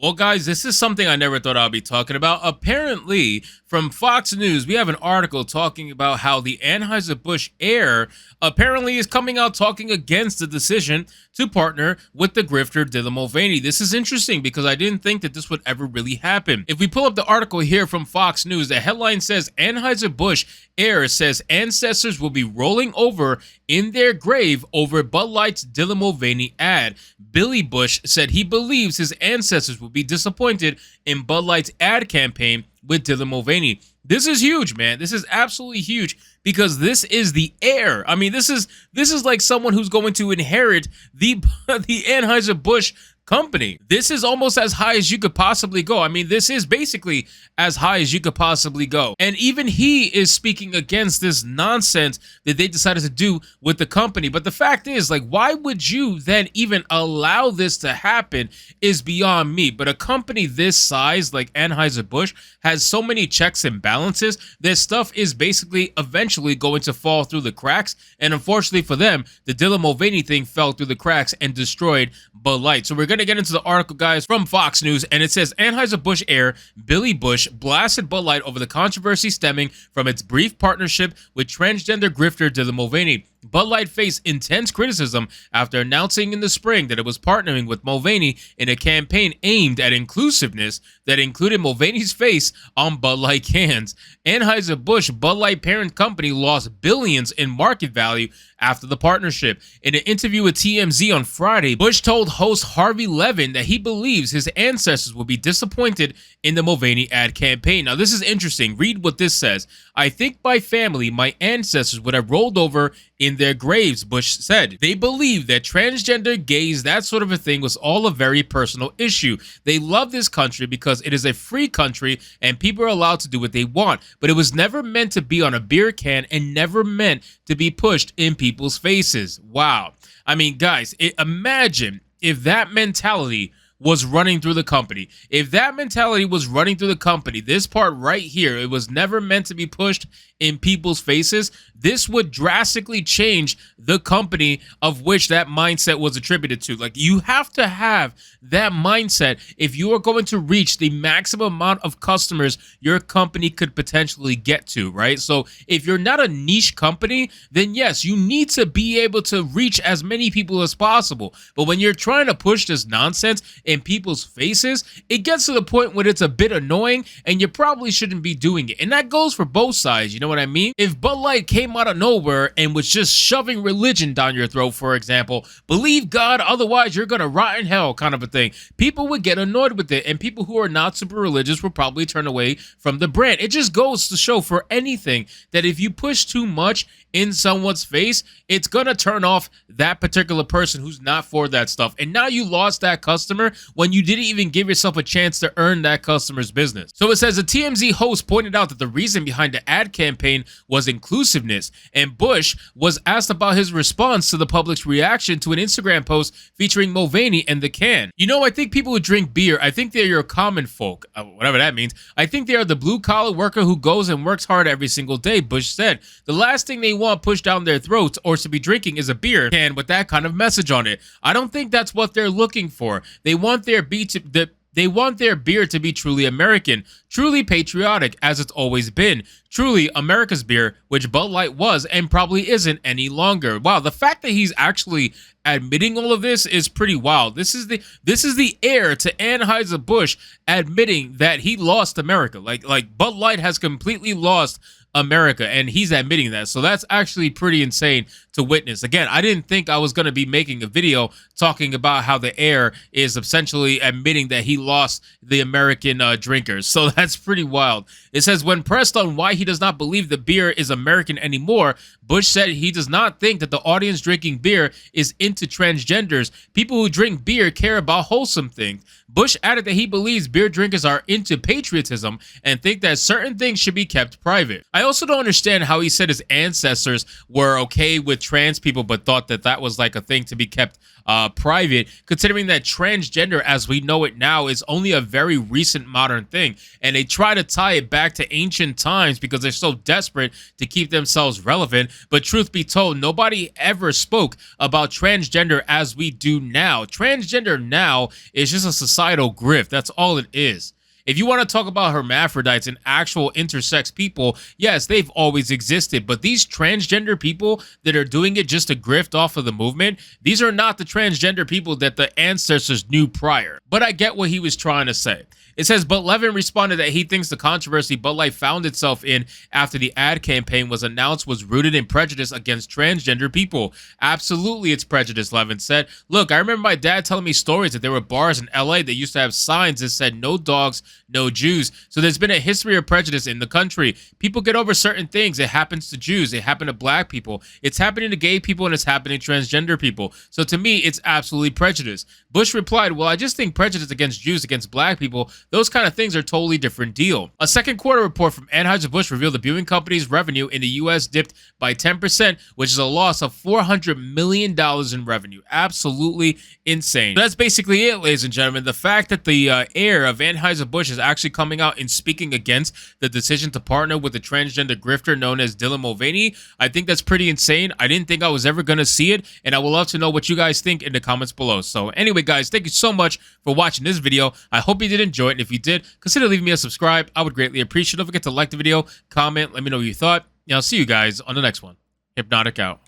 Well, guys, this is something I never thought I'd be talking about. Apparently, from Fox News, we have an article talking about how the Anheuser Busch Heir apparently is coming out talking against the decision to partner with the grifter Dylan Mulvaney. This is interesting because I didn't think that this would ever really happen. If we pull up the article here from Fox News, the headline says Anheuser Busch Heir says ancestors will be rolling over in their grave over Bud Light's Dylan Mulvaney ad. Billy Bush said he believes his ancestors will be disappointed in Bud Light's ad campaign with Dylan Mulvaney. This is huge, man. This is absolutely huge because this is the heir. I mean, this is like someone who's going to inherit the Anheuser Busch company. This is almost as high as you could possibly go. I mean, this is basically as high as you could possibly go. And even he is speaking against this nonsense that they decided to do with the company. But the fact is, like, why would you then even allow this to happen is beyond me. But a company this size, like Anheuser-Busch, has so many checks and balances that stuff is basically eventually going to fall through the cracks. And unfortunately for them, the Dylan Mulvaney thing fell through the cracks and destroyed Bud Light. So we're going to get into the article, guys, from Fox News, and it says Anheuser Busch heir Billy Bush blasted Bud Light over the controversy stemming from its brief partnership with transgender grifter Dylan Mulvaney. Bud Light faced intense criticism after announcing in the spring that it was partnering with Mulvaney in a campaign aimed at inclusiveness that included Mulvaney's face on Bud Light cans. Anheuser-Busch, Bud Light parent company, lost billions in market value after the partnership. In an interview with TMZ on Friday, Bush told host Harvey Levin that he believes his ancestors will be disappointed in the Mulvaney ad campaign. Now, this is interesting. Read what this says. I think my family, my ancestors, would have rolled over in their graves, Bush said. They believe that transgender, gays, that sort of a thing was all a very personal issue. They love this country because it is a free country and people are allowed to do what they want. But it was never meant to be on a beer can and never meant to be pushed in people's faces. Wow. I mean, guys, imagine if that mentality was running through the company. If that mentality was running through the company, this part right here, it was never meant to be pushed in people's faces, this would drastically change the company of which that mindset was attributed to. Like, you have to have that mindset if you are going to reach the maximum amount of customers your company could potentially get to, right? So if you're not a niche company, then yes, you need to be able to reach as many people as possible. But when you're trying to push this nonsense in people's faces, it gets to the point where it's a bit annoying and you probably shouldn't be doing it. And that goes for both sides, you know what I mean? If Bud Light came out of nowhere and was just shoving religion down your throat, for example, believe God, otherwise you're gonna rot in hell kind of a thing, people would get annoyed with it, and people who are not super religious would probably turn away from the brand. It just goes to show for anything that if you push too much in someone's face, it's gonna turn off that particular person who's not for that stuff. And now you lost that customer when you didn't even give yourself a chance to earn that customer's business. So it says a TMZ host pointed out that the reason behind the ad campaign was inclusiveness, and Bush was asked about his response to the public's reaction to an Instagram post featuring Mulvaney and the can. You know, I think people who drink beer, I think they're your common folk, whatever that means. I think they are the blue-collar worker who goes and works hard every single day, Bush said. The last thing they want pushed down their throats or to be drinking is a beer can with that kind of message on it. I don't think that's what they're looking for. They want their beer to be truly American, truly patriotic, as it's always been. Truly America's beer, which Bud Light was and probably isn't any longer. Wow, the fact that he's actually admitting all of this is pretty wild. This is the heir to Anheuser-Busch admitting that he lost America. Like Bud Light has completely lost America, and he's admitting that. So that's actually pretty insane to witness. Again, I didn't think I was going to be making a video talking about how the heir is essentially admitting that he lost the American drinkers. So that's pretty wild. It says, when pressed on why he does not believe the beer is American anymore, Bush said he does not think that the audience drinking beer is into transgenders. People who drink beer care about wholesome things. Bush added that he believes beer drinkers are into patriotism and think that certain things should be kept private. I also don't understand how he said his ancestors were okay with trans people but thought that that was like a thing to be kept private, considering that transgender as we know it now is only a very recent modern thing. And they try to tie it back to ancient times because because they're so desperate to keep themselves relevant. But truth be told, nobody ever spoke about transgender as we do now. Transgender now is just a societal grift. That's all it is. If you want to talk about hermaphrodites and actual intersex people, yes, they've always existed. But these transgender people that are doing it just to grift off of the movement, these are not the transgender people that the ancestors knew prior. But I get what he was trying to say. It says, but Levin responded that he thinks the controversy Bud Light found itself in after the ad campaign was announced was rooted in prejudice against transgender people. Absolutely, it's prejudice, Levin said. Look, I remember my dad telling me stories that there were bars in LA that used to have signs that said no dogs, no Jews. So there's been a history of prejudice in the country. People get over certain things. It happens to Jews. It happened to black people. It's happening to gay people, and it's happening to transgender people. So to me, it's absolutely prejudice. Bush replied, well, I just think prejudice against Jews, against black people, those kind of things are a totally different deal. A second quarter report from Anheuser Busch revealed the brewing company's revenue in the U.S. dipped by 10%, which is a loss of $400 million in revenue. Absolutely insane. So that's basically it, ladies and gentlemen. The fact that the heir of Anheuser Busch is actually coming out and speaking against the decision to partner with the transgender grifter known as Dylan Mulvaney, I think that's pretty insane. I didn't think I was ever going to see it, and I would love to know what you guys think in the comments below. So anyway, guys, thank you so much for watching this video. I hope you did enjoy it, and if you did, consider leaving me a subscribe. I would greatly appreciate it. Don't forget to like the video, comment, let me know what you thought, and I'll see you guys on the next one. Hypnotic out.